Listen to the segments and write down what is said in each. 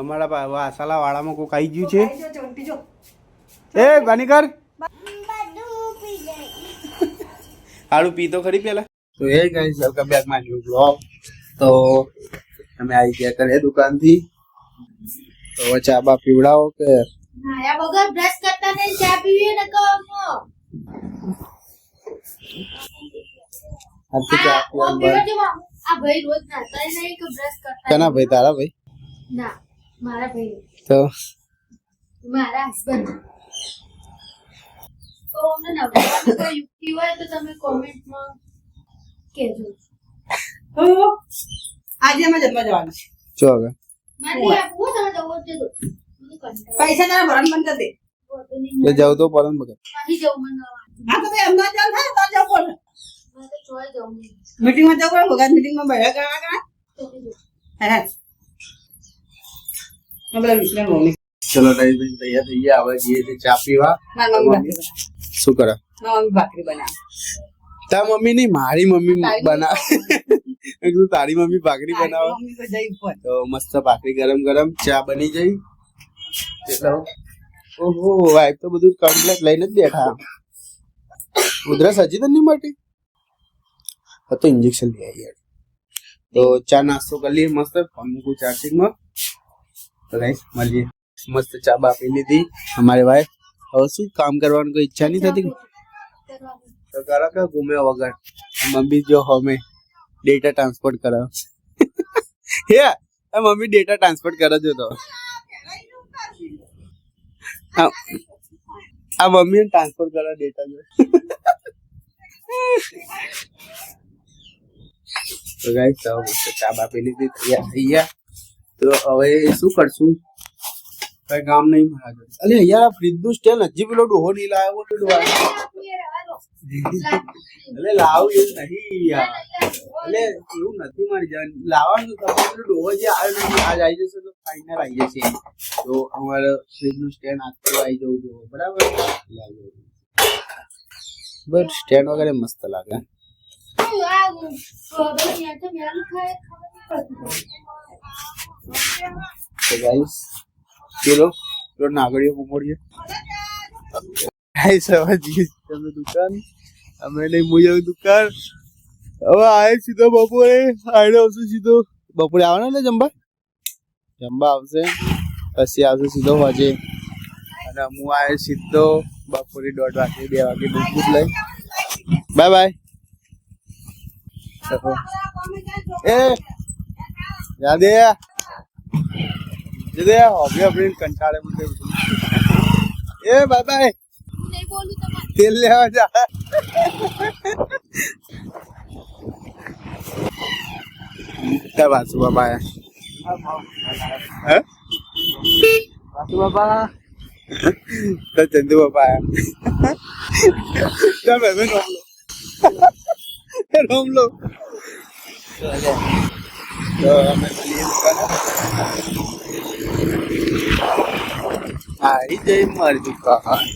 અમારા વાસાલા વાળામાં કોઈ ખાઈ ગયું છે એ બાનીકર હારું પી તો ખરી પેલા તો એ guys welcome back my new blog તો અમે આવી ગયા કરે દુકાન થી તો ચા બા પીવડાવો કે નાયા વગર બ્રશ કરતા ને ચા પીવીએ ને કમો આ તો ચા પીવા આ ભાઈ રોજ નાતા નહીં કે બ્રશ કરતા કના ભાઈ તારા ભાઈ ના મારા ભાઈ તો મારા હસબન્ડ તો મને નવરાત્રી કોઈ યુક્તિ હોય તો તમે કોમેન્ટમાં કહેજો આજે અમે જમવા જવાનું છે જો આગળ મારી આપો તમે જવો જ દો પૈસા તારા ભરણ બંધ કરી એ જાવ તો પરમ બગર અહીં જવું મને દે હા તો ભાઈ અમદાવાદ જાવ થાય તો જવું પડે મેં તો ચોય જવું નહીં મીટિંગમાં જવું પડે ભગવાન મીટિંગમાં બેઠા કરવા કા હા આપણે વિશ્રામ મમ્મી ચલો નઈ બેન તૈયાર થઈ ગયા હવે જઈએ છે ચા પીવા મારી મમ્મી શું કરે ભાખરી બનાવે તાર મમ્મી નહીં મારી મમ્મી બનાવે એકદમ તારી મમ્મી ભાખરી બનાવે મમ્મી તો જઈ ઉપર તો મસ્ત ભાખરી ગરમ ગરમ ચા બની જઈ એટલે ઓહો વાઈફ તો બધું કમ્પ્લેટ લઈને જ બેઠા ઉધરસ હજી તો નહીં મટી તો ઇન્જેક્શન લઈ આવી તો ચા નાસ્તો કરી લઈએ મસ્ત ફોન મૂકું ચાર્જિંગમાં તો ગાઈસ મળીએ મસ્ત ચા બાપી લીધી અમારી વાઈફ હવે શું કામ કરવાની કોઈ ઈચ્છા નહીં થતી તો કરો કે ઘૂમે વગર મમ્મી જો હમે ડેટા ટ્રાન્સફર કરાવ હે મમ્મી ડેટા ટ્રાન્સફર કરે છે તો આ મમ્મી ટ્રાન્સફર કરે ડેટા જો તો ગાઈસ તો મસ્ત ચા બાપી લીધી તૈયાર થઈ ગયા તો હવે શું કરશું કઈ કામ નહીં મારા જોડે અલે યાર ફ્રીજ નું સ્ટેન્ડ હજી પેલો ડોહો નહીં લાવ્યો તો અલે લાવ એવું નહીં યાર અલે એવું નથી મારી જાન લાવવાનું તો પેલો ડોહો જે આવ્યો નથી આજ આવી જશે તો ફાઇનલ આવી જશે તો અમારે ફ્રીજ નું સ્ટેન્ડ આખું આવી જવું જોઈએ બરાબર બસ સ્ટેન્ડ વગેરે મસ્ત લાગે તો ગાઈસ ચલો નાગડીઓ મોડીએ ગાઈસ હવે જઈએ તમે દુકાન અમે નહીં મુજબ દુકાન હવે આવે સીધો બપોરે આડે આવશે સીધો બપોરે આવવાનો ને જમવા આવશે પછી આવશે સીધો વાજે અને હું આવે સીધો બપોરે 1:30 વાગે 2 વાગે દૂધ લઈ બાય બાય એ યાદ દે હવે આપણે કંટાળે મને એ બાય બાય તેલ લેવા જા क्या बात हुआ बाया हैं बात हुआ बा तो चंदू बाबा आया क्या मैं रोम लो तो हमें लिए दुकान आई जय मार दुकान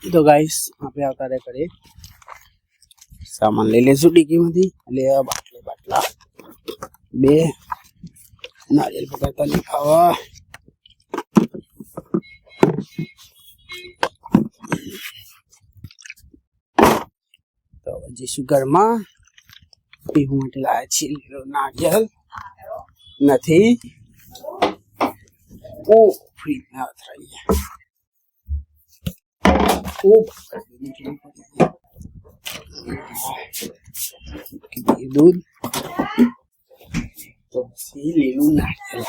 तो गाइस આપણે આવતા રહે કરે સામાન લઈ લેશું ડીકીમાંથી લે બાટલા બે નારિયેલ પકડતા નહીં ખાવા તો જઈશું ઘરમાં પીવું માટે લાયા છીએ નારિયેલ નથી ઓ ફ્રી ના થઈ खूब दूध तो सी ले लू नारियल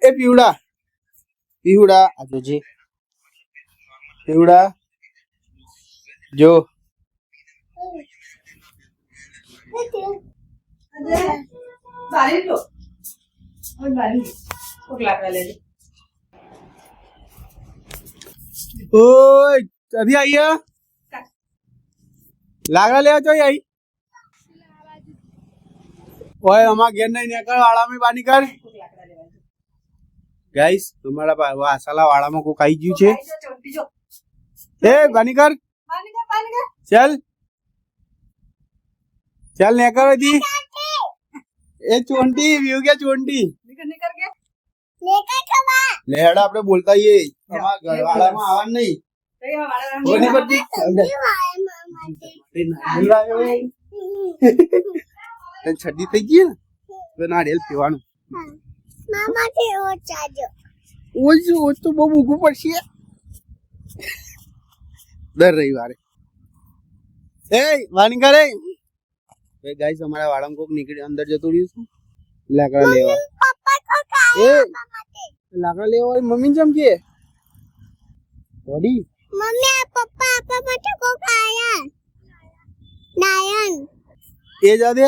ए पीवड़ा पीवड़ा आजो जी पीवड़ा जो बारी लो और बारी पकला कर ले ओए अभी आई है लागला ले तो आई ओए हमारा गेर नहीं निकल वाला में पानी कर ગાઈસ તમારા વાસાલા વાળામાં કોક આવી ગયું છે. ચોંટી જો એ બાનીકર બાની ચાલ ચાલ ને કરો દી એ ચોંટી વ્યુ કે ચોંટી નીકળ કે લે હેડ આપણે બોલતા આઈએ તમારા ઘરવાળામાં આવવાનું નહીં કઈ વાળા કોની પરથી બોલાયો તને છડી થઈ ગઈ ને તો નારિયેલ પીવાનું ઓછું તો બહુ મૂકવું પડશે દર રવિવારે એ વાણી કરે ગાઈસ અમારા વાળામાં કોક નીકળી અંદર જતું રહ્યું છે લાકડા લેવા એ લાકડા લેવા મમ્મી જેમ કે થોડી એ જાદે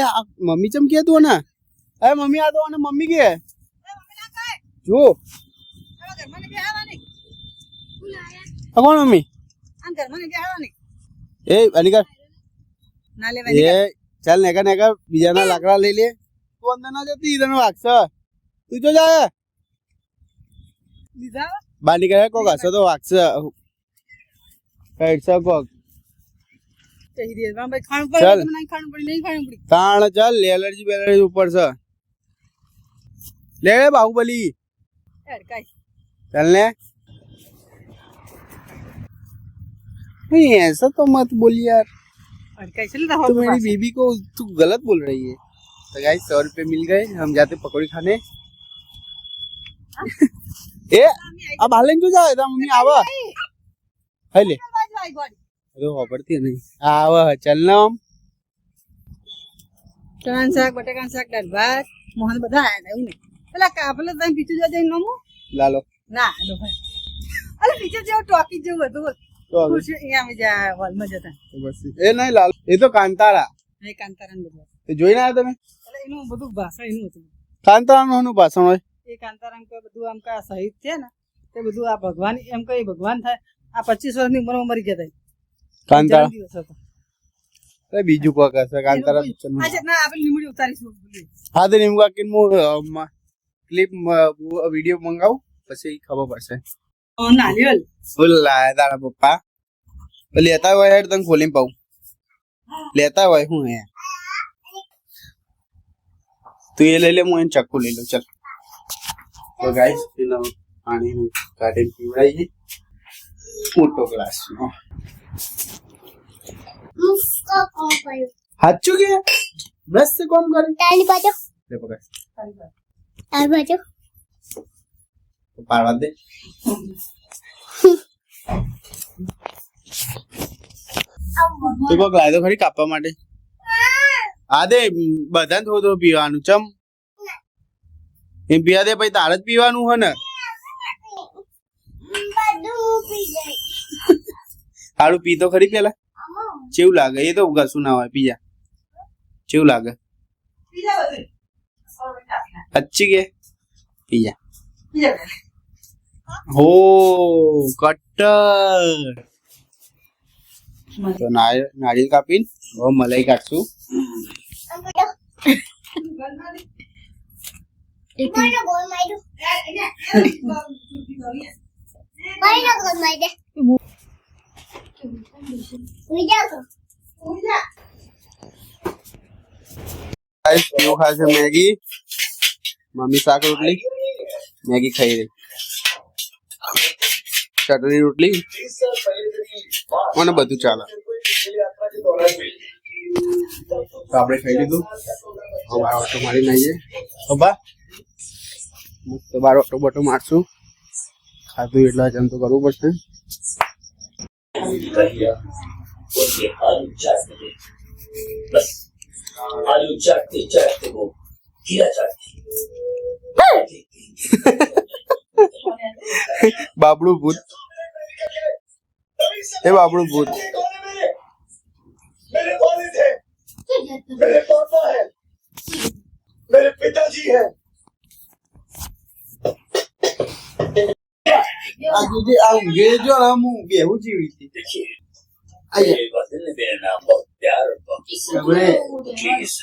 મમ્મી ચમ કે તું ને એ મમ્મી આ તો અને મમ્મી કે જો કોણ મમ્મી એ અનિકા ના લે એ ચાલ નેકા નેકા બીજાના લાકડા લઈ લે તું અંદર ના જતી ઈધર વાગશે તું જો જાય લીધા બાની કરે કોક હશે તો વાગશે કઈડશે કોક કહી દે ભાઈ ખાણ ચાલ. પડે નહીં ખાણ પડી નહીં ખાણ પડી તાણ ચાલ એલર્જી બેલર્જી ઉપર છે લે બાહુબલી યાર કાઈ चल ने नहीं ऐसा तो मत बोल यार और कैसे लेता हो तू मेरी बीबी को तू गलत बोल रही है तो गाइस 100 रुपए मिल गए हम जाते पकौड़ी खाने ए अब हालें क्यों जाए था मम्मी आवा है ले अरे वापरती नहीं आवा चल ना हम ચણાનું શાક બટાકાનું શાક દાળ ભાત મોહન બધા આયા હતા એવું ને પેલા કાપલે તમે પીછું જઈને નમો ला लो ના લો ભાઈ અરે પીછું જેવું ટોકી જેવું હતું तो अब ખુશ અહીંયા અમે જા હોલમાં જતા तो बस ए नहीं लाल ये तो कांतारा એ કાંતારાન બધું तो જોઈ ના તમે એટલે એનું બધું ભાષા એનું હતું કાંતારાનું ભાષણ હોય એ કાંતારામ કે બધું આમ કા શહીદ છે ને તે બધું આ ભગવાન એમ કઈ ભગવાન થાય આ 25 વર્ષની ઉંમરમાં મરી ગયા હતા કાંતારા દિવસ હતો એ બીજું કોક હશે કાંતારા પિક્ચર આ છે ના આપણે લીમડી ઉતારીશું બોલીએ હા તો નિમકા કે હું ક્લિપ વિડિયો મંગાવું પછી ખબર પડશે ઓ નારિયેલ ફૂલ લાયા તારા પપ્પા લેતા હોય હેડ તને ખોલીને પાઉં લેતા હોય હું હે તું એ લઈ લે હું એને ચક્કુ લઈ લઉં ચાલ તો ગાઈસ એનો પાણીનું કાઢીને પીવડાવીએ મોટો ગ્લાસ સાચું કે બસ કોમ કરે લે પકડ પાડવા દે તું કોક લાય તો ખરી કાપવા માટે આ દે બધાને થોડું થોડું પીવાનું ચમ એમ પીવા દે પછી તારે જ પીવાનું હોય ને સારું પી તો ખરી પેલા કેવું લાગે એ તો કશું ના હોય પીજા કેવું લાગે બીજા બધું अच्छी के पिया બીજા બધું हो कट्टर तो नारियल कापीन वो मलाई काटશું गाइस क्यों खाए છે मैगी मम्मी શાક રોટલી मैगी ખાઈ રહી ચટણી રોટલી મને બધું ચાલે તો આપણે ખાઈ લીધું હવે બાર ઓટો મારીને આવીએ બાબા મસ્ત બાર ઓટો બોટો મારશું ખાધું એટલા જમ તો કરવું પડશે आलू चाटते चाटते वो कीड़ा चाटती બાબડું ભૂત એ બાબડું ભૂત मेरे वालिद है मेरे पापा है मेरे पिताजी है આ જોજે આ ઊંઘે જો ને હું બેહું જેવી હતી देखिए आइए। मेरे वतन ने मेरा नाम बहुत प्यार और बाकी अबे। प्लीज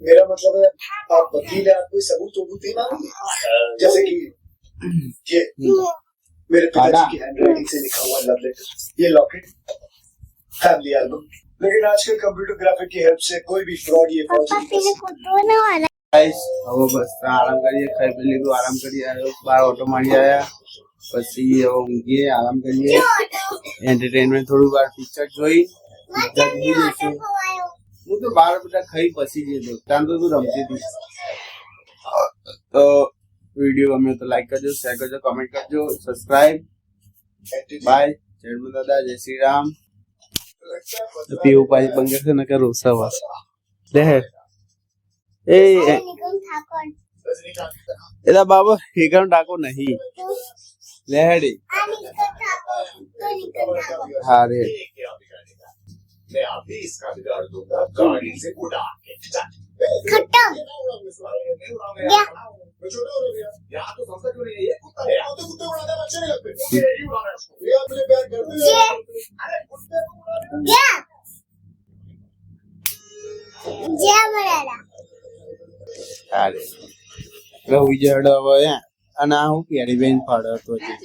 मेरा मतलब है आप वकील है, आप कोई सबूत वबूत ही मांगे जैसे कि ये मेरे पिताजी की हैंडराइटिंग से लिखा हुआ लव लेटर, ये लॉकेट, फैमिली एल्बम। लेकिन आजकल कंप्यूटर ग्राफिक की हेल्प से कोई भी फ्रॉड ये पहुंच नहीं कर सकता। ગાઈસ હવે બસ આરામ કરીએ, ખાઈ પી લીધું, આરામ કરીએ, બાર ઓટો મારી આવ્યા, પછી હવે ઊંઘીએ, આરામ કરીએ, એન્ટરટેનમેન્ટ થોડું વાર પિક્ચર જોઈ, પિક્ચર જોઈ લઈશું. હું તો બાર બધા ખાઈ પછી જતો, ત્યાં તો તું રમતી હતી. તો વિડીયો ગમે તો લાઈક કરજો, શેર કરજો, કમેન્ટ કરજો, સબસ્ક્રાઇબ. બાય. જય દાદા, જય શ્રી રામ. પીવું પાછી બંગર છે ને કે રોસાવા દે એ એલા બાબા ઠેકાનો ટાકો નહીં લે હેડી હા રે मैं अभी इसका बिगाड़ दूंगा गाड़ी से उड़ा के खत्म क्या यहाँ तो संस्था क्यों नहीं है? ये कुत्ता है, यहाँ तो कुत्ते उड़ाते हैं, अच्छे नहीं लगते, मुझे यही उड़ाना है उसको, ये अपने प्यार करते हैं, अरे कुत्ते को उड़ाने क्या क्या बड़ा હા રે રહું જડ હવે અને આ હું પેરી બેન ફાડો હતો ચલો